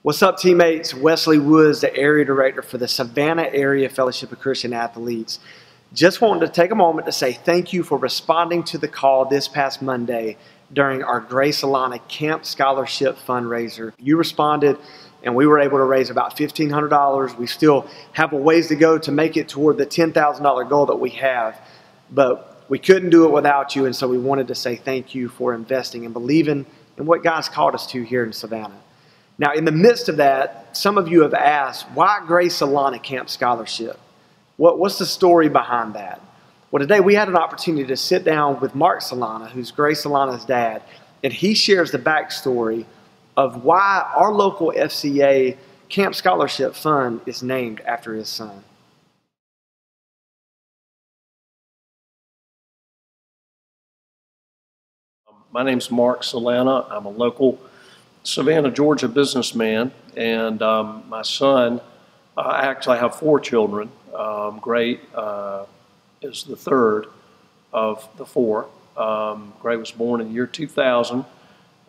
What's up, teammates? Wesley Woods, the area director for the Savannah Area Fellowship of Christian Athletes. Just wanted to take a moment to say thank you for responding to the call this past Monday during our Solana Camp Scholarship fundraiser. You responded, and we were able to raise about $1,500. We still have a ways to go to make it toward the $10,000 goal that we have, but we couldn't do it without you, and so we wanted to say thank you for investing and believing in what God's called us to here in Savannah. Now, in the midst of that, some of you have asked, why Solana Camp Scholarship? What's the story behind that? Well, today we had an opportunity to sit down with Mark Solana, who's Solana's dad, and he shares the backstory of why our local FCA Camp Scholarship Fund is named after his son. My name's Mark Solana. I'm a local Savannah, Georgia businessman, and my son, actually I have 4 children. Gray is the third of the 4. Gray was born in the year 2000,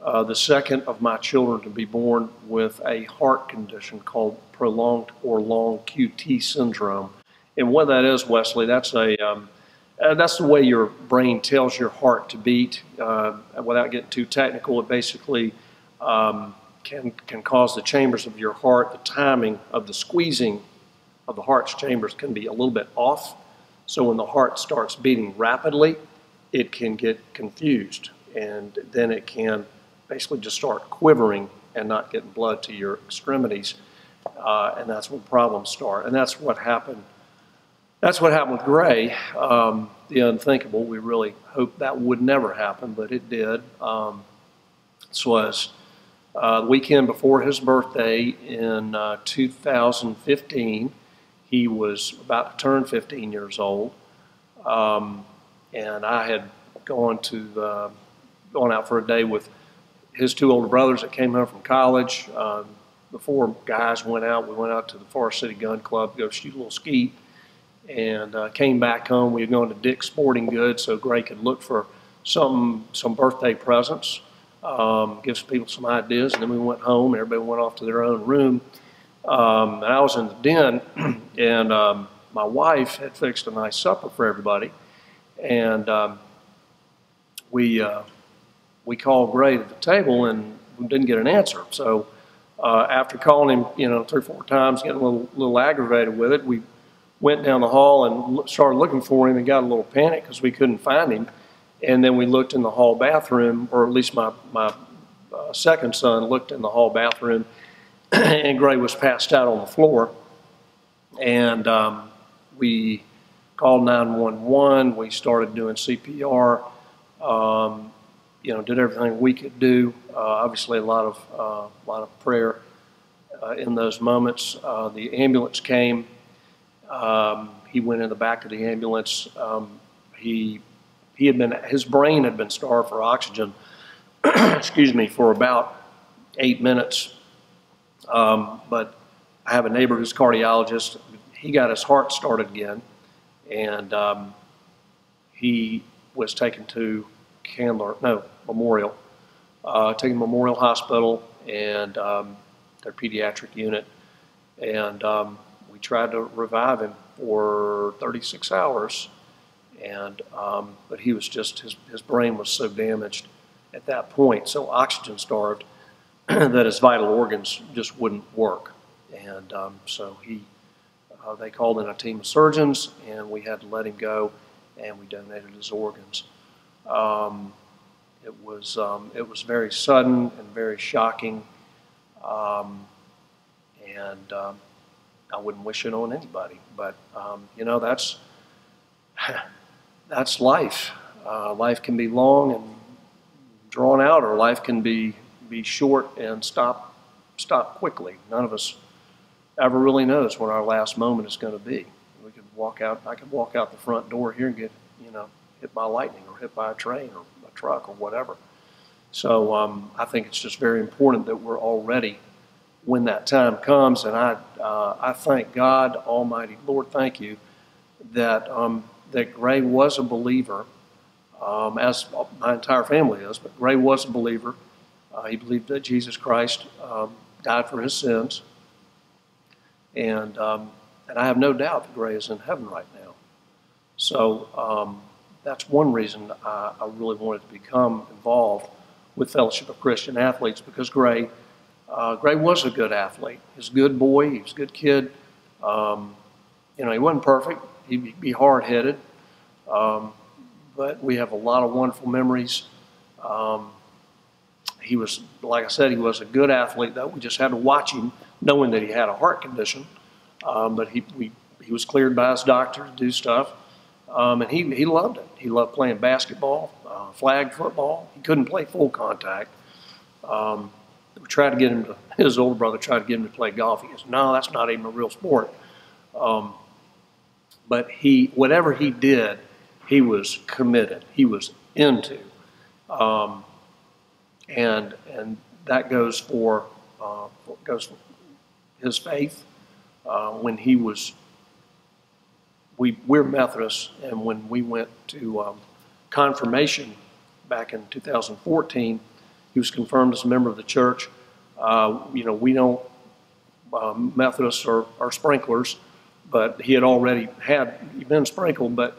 the second of my children to be born with a heart condition called prolonged or long QT syndrome. And what that is, Wesley, that's the way your brain tells your heart to beat. Without getting too technical, it basically can cause the chambers of your heart, the timing of the squeezing of the heart's chambers can be a little bit off. So when the heart starts beating rapidly, it can get confused, and then it can basically just start quivering and not getting blood to your extremities, and that's when problems start. And that's what happened. That's what happened with Gray. The unthinkable. We really hoped that would never happen, but it did. This was the weekend before his birthday in 2015. He was about to turn 15 years old, and I had gone out for a day with his 2 older brothers that came home from college. The 4 guys went out. We went out to the Forest City Gun Club to go shoot a little skeet, and came back home. We had gone to Dick's Sporting Goods so Gray could look for some birthday presents, give some people some ideas, and then we went home. Everybody went off to their own room. And I was in the den, and my wife had fixed a nice supper for everybody, and we called Gray to the table, and we didn't get an answer. So after calling him, 3 or 4 times, getting a little aggravated with it, we went down the hall and started looking for him, and got a little panic because we couldn't find him. And then we looked in the hall bathroom, or at least my second son looked in the hall bathroom, and Gray was passed out on the floor. And we called 911. We started doing CPR. Did everything we could do. Obviously, a lot of prayer in those moments. The ambulance came. He went in the back of the ambulance. His brain had been starved for oxygen. excuse me, for about 8 minutes. But I have a neighbor who's a cardiologist. He got his heart started again, and he was taken to Memorial. Taken to Memorial Hospital and their pediatric unit, and we tried to revive him for 36 hours, and but he was just, his brain was so damaged at that point, so oxygen starved, that his vital organs just wouldn't work. And so they called in a team of surgeons, and we had to let him go, and we donated his organs. It was very sudden and very shocking, and I wouldn't wish it on anybody. But that's life. Life can be long and drawn out, or life can be short and stop quickly. None of us ever really knows when our last moment is going to be. I could walk out the front door here and get hit by lightning, or hit by a train or a truck or whatever. So I think it's just very important that we're all ready when that time comes. And I thank God Almighty, Lord, thank you that Gray was a believer, as my entire family is, but Gray was a believer. He believed that Jesus Christ died for his sins. And I have no doubt that Gray is in heaven right now. So that's one reason I really wanted to become involved with Fellowship of Christian Athletes, because Gray was a good athlete. He was a good boy. He was a good kid. You know, he wasn't perfect. He'd be hard-headed. But we have a lot of wonderful memories. He was, like I said, he was a good athlete, though. We just had to watch him, knowing that he had a heart condition. But he was cleared by his doctor to do stuff. And he loved it. He loved playing basketball, flag football. He couldn't play full contact. We tried to get him to, his older brother tried to get him to play golf. He goes, no, that's not even a real sport. But whatever he did, he was committed. He was into. And that goes for his faith. When he was, we're Methodists, and when we went to confirmation back in 2014, he was confirmed as a member of the church. You know, we don't, Methodists are sprinklers, but he had already been sprinkled. But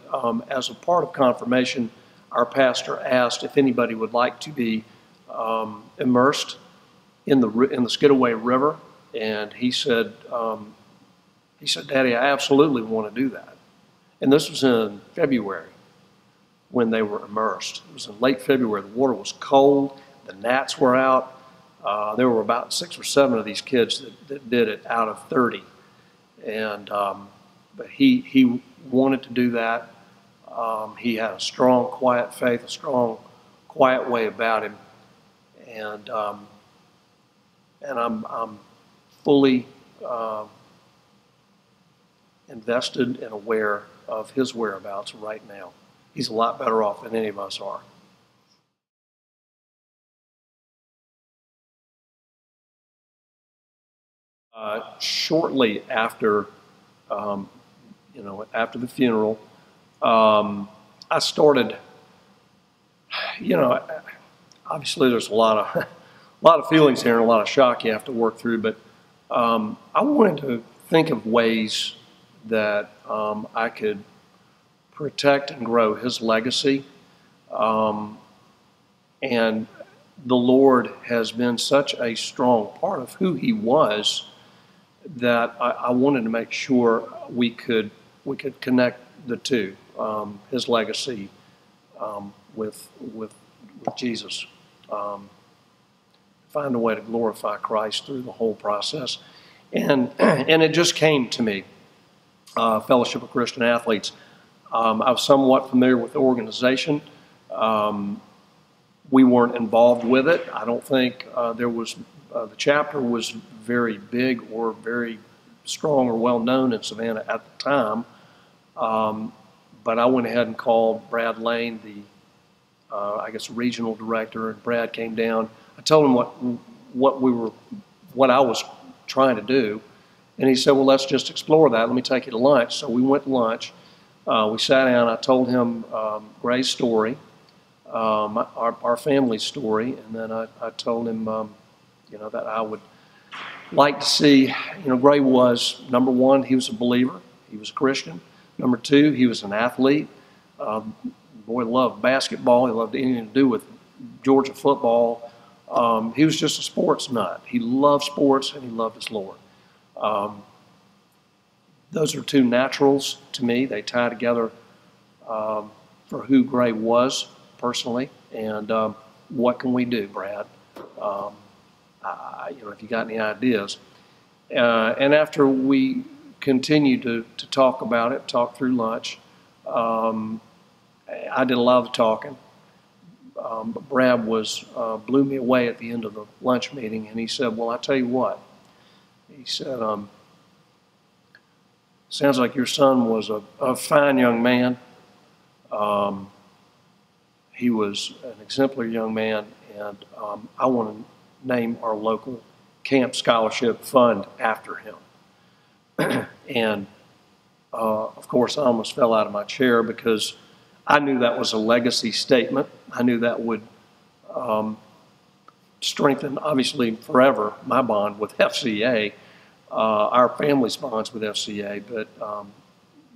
as a part of confirmation, our pastor asked if anybody would like to be immersed in the Skidaway River, and he said, Daddy, I absolutely want to do that. And this was in February when they were immersed. It was in late February. The water was cold. The gnats were out. There were about 6 or 7 of these kids that did it out of 30. And but he wanted to do that. He had a strong, quiet faith, a strong, quiet way about him. And I'm fully invested and aware of his whereabouts right now. He's a lot better off than any of us are. Shortly after, you know, after the funeral, I started, you know, obviously there's a lot of feelings here and a lot of shock you have to work through, but I wanted to think of ways that I could protect and grow his legacy. And the Lord has been such a strong part of who he was that I wanted to make sure we could connect the two, his legacy with Jesus. Find a way to glorify Christ through the whole process. And it just came to me, Fellowship of Christian Athletes. I was somewhat familiar with the organization. We weren't involved with it. I don't think there was, the chapter was very big or very strong or well known in Savannah at the time. But I went ahead and called Brad Lane, the, I guess, regional director, and Brad came down. I told him what I was trying to do, and he said, well, let's just explore that. Let me take you to lunch. So we went to lunch. We sat down. I told him Gray's story, our family's story, and then I told him, you know, that I would like to see, you know, Gray was, number one, he was a believer. He was a Christian. Number two, he was an athlete. Boy, loved basketball. He loved anything to do with Georgia football. He was just a sports nut. He loved sports and he loved his Lord. Those are two naturals to me. They tie together for who Gray was personally. And what can we do, Brad? You know, if you got any ideas. And after we continued to talk about it, talk through lunch, I did a lot of the talking. But Brad blew me away at the end of the lunch meeting, and he said, well, I tell you what. He said, sounds like your son was a fine young man. He was an exemplary young man, and I want to name our local Camp Scholarship Fund after him. And, of course, I almost fell out of my chair because I knew that was a legacy statement. I knew that would strengthened, obviously, forever my bond with FCA, our family's bonds with FCA,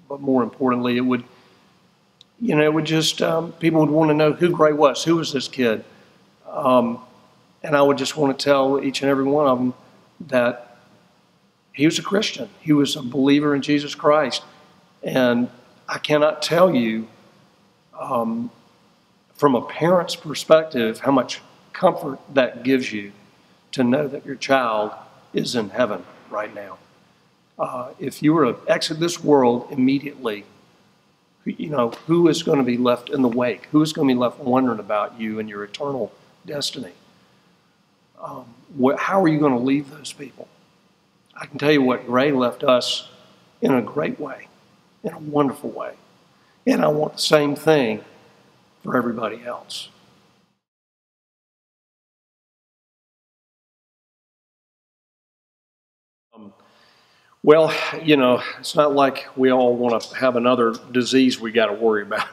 but more importantly, it would, it would just, people would want to know who Gray was, who was this kid. And I would just want to tell each and every one of them that he was a Christian. He was a believer in Jesus Christ. And I cannot tell you, from a parent's perspective, how much comfort that gives you to know that your child is in heaven right now. If you were to exit this world immediately, who is going to be left in the wake? Who is going to be left wondering about you and your eternal destiny? How are you going to leave those people? I can tell you what, Gray left us in a great way, in a wonderful way. And I want the same thing for everybody else. Well, it's not like we all want to have another disease we got to worry about.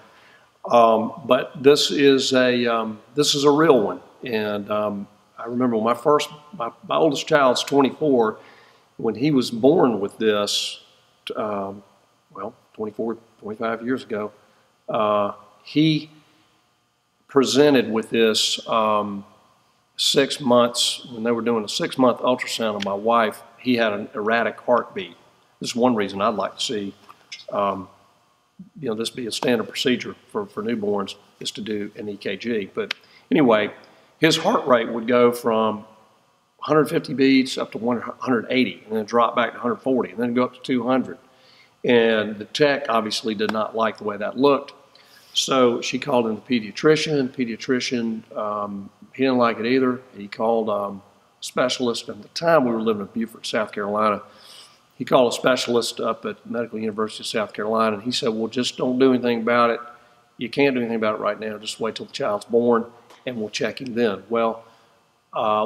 But this is a real one. And I remember when my oldest child's 24, when he was born with this, 24, 25 years ago, he presented with this 6 months, when they were doing a 6-month ultrasound on my wife. He had an erratic heartbeat. This is one reason I'd like to see, this be a standard procedure for newborns, is to do an EKG. But anyway, his heart rate would go from 150 beats up to 180, and then drop back to 140, and then go up to 200. And the tech obviously did not like the way that looked. So she called in the pediatrician. He didn't like it either. He called specialist. At the time, we were living in Beaufort, South Carolina. He called a specialist up at Medical University of South Carolina, and he said, well, just don't do anything about it. You can't do anything about it right now. Just wait till the child's born, and we'll check him then. Well,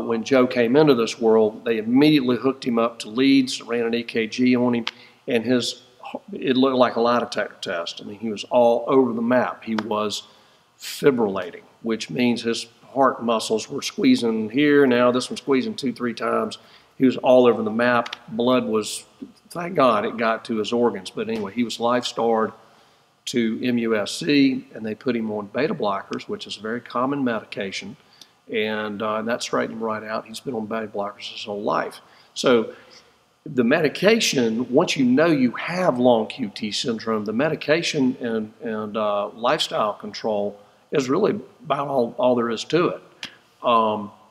when Joe came into this world, they immediately hooked him up to leads, ran an EKG on him, and it looked like a lie detector test. I mean, he was all over the map. He was fibrillating, which means his heart muscles were squeezing here. Now this one's squeezing 2-3 times. He was all over the map. Blood was, thank God, it got to his organs. But anyway, he was life-starred to MUSC, and they put him on beta blockers, which is a very common medication, and that straightened him right out. He's been on beta blockers his whole life. So the medication, once you know you have long QT syndrome, the medication and lifestyle control is really about all there is to it.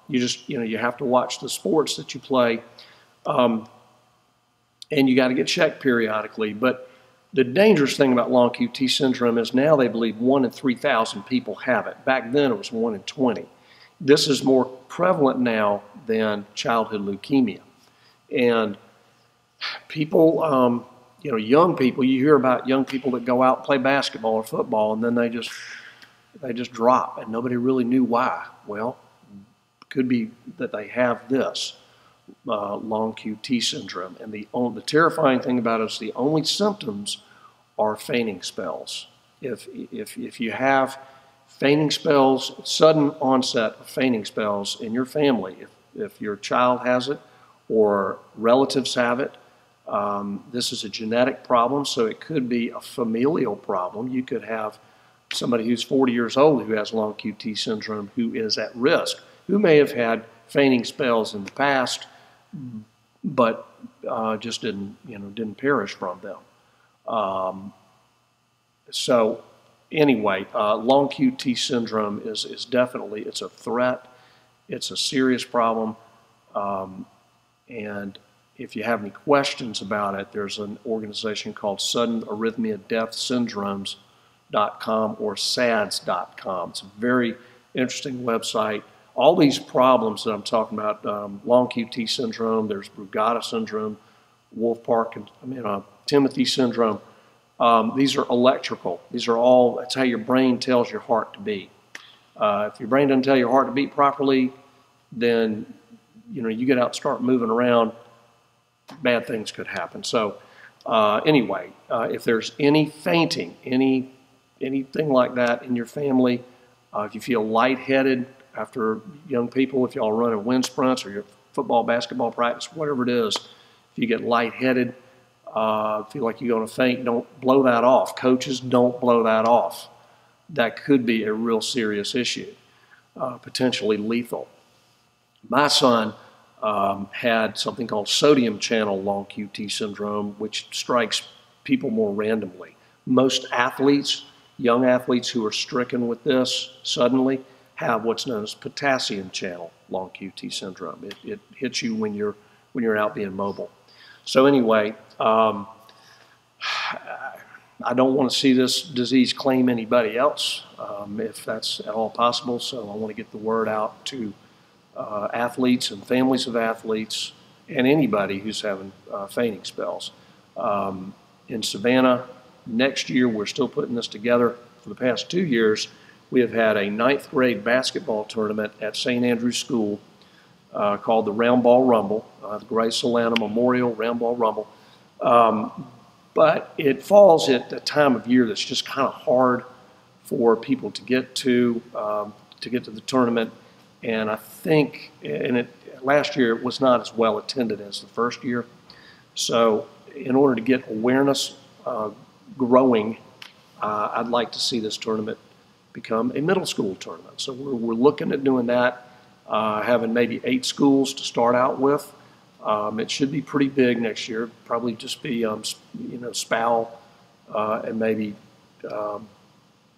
You have to watch the sports that you play, and you got to get checked periodically. But the dangerous thing about long QT syndrome is now they believe 1 in 3,000 people have it. Back then it was 1 in 20. This is more prevalent now than childhood leukemia. And people, young people, you hear about young people that go out and play basketball or football, and then they just drop, and nobody really knew why. Well, it could be that they have this long QT syndrome, and the terrifying thing about it is the only symptoms are fainting spells. If you have fainting spells, sudden onset of fainting spells in your family, if your child has it or relatives have it, this is a genetic problem, so it could be a familial problem. You could have somebody who's 40 years old who has long QT syndrome who is at risk, who may have had fainting spells in the past, but just didn't perish from them. So anyway, long QT syndrome is definitely, it's a threat. It's a serious problem. And if you have any questions about it, there's an organization called Sudden Arrhythmia Death Syndromes.com or SADS.com. It's a very interesting website. All these problems that I'm talking about, long QT syndrome, there's Brugada syndrome, Timothy syndrome. These are electrical. These are all, that's how your brain tells your heart to beat. If your brain doesn't tell your heart to beat properly, then you get out and start moving around, bad things could happen. So anyway, if there's any fainting, anything like that in your family, if you feel lightheaded, after young people, if y'all are running wind sprints or your football, basketball practice, whatever it is, if you get lightheaded, feel like you're going to faint, don't blow that off. Coaches, don't blow that off. That could be a real serious issue, potentially lethal. My son had something called sodium channel long QT syndrome, which strikes people more randomly. Most athletes, young athletes who are stricken with this suddenly, have what's known as potassium channel long QT syndrome. It hits you when you're out being mobile. So anyway, I don't want to see this disease claim anybody else, if that's at all possible. So I want to get the word out to athletes and families of athletes and anybody who's having fainting spells. In Savannah, next year, we're still putting this together. For the past 2 years, we have had a 9th grade basketball tournament at St. Andrew's School called the Round Ball Rumble, the Grace Solana Memorial Round Ball Rumble. But it falls at a time of year that's just kind of hard for people to get to the tournament. And I think, last year it was not as well attended as the first year. So in order to get awareness growing, I'd like to see this tournament become a middle school tournament. So we're looking at doing that, having maybe 8 schools to start out with. It should be pretty big next year. Probably just be, SPAL and maybe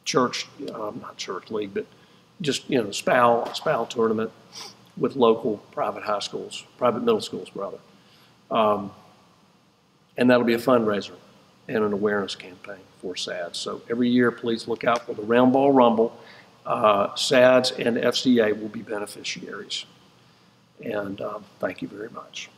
church, not church league, but just, SPAL tournament with local private high schools, private middle schools, rather. And that'll be a fundraiser and an awareness campaign for SADS. So every year, please look out for the Round Ball Rumble. SADS and FCA will be beneficiaries. And thank you very much.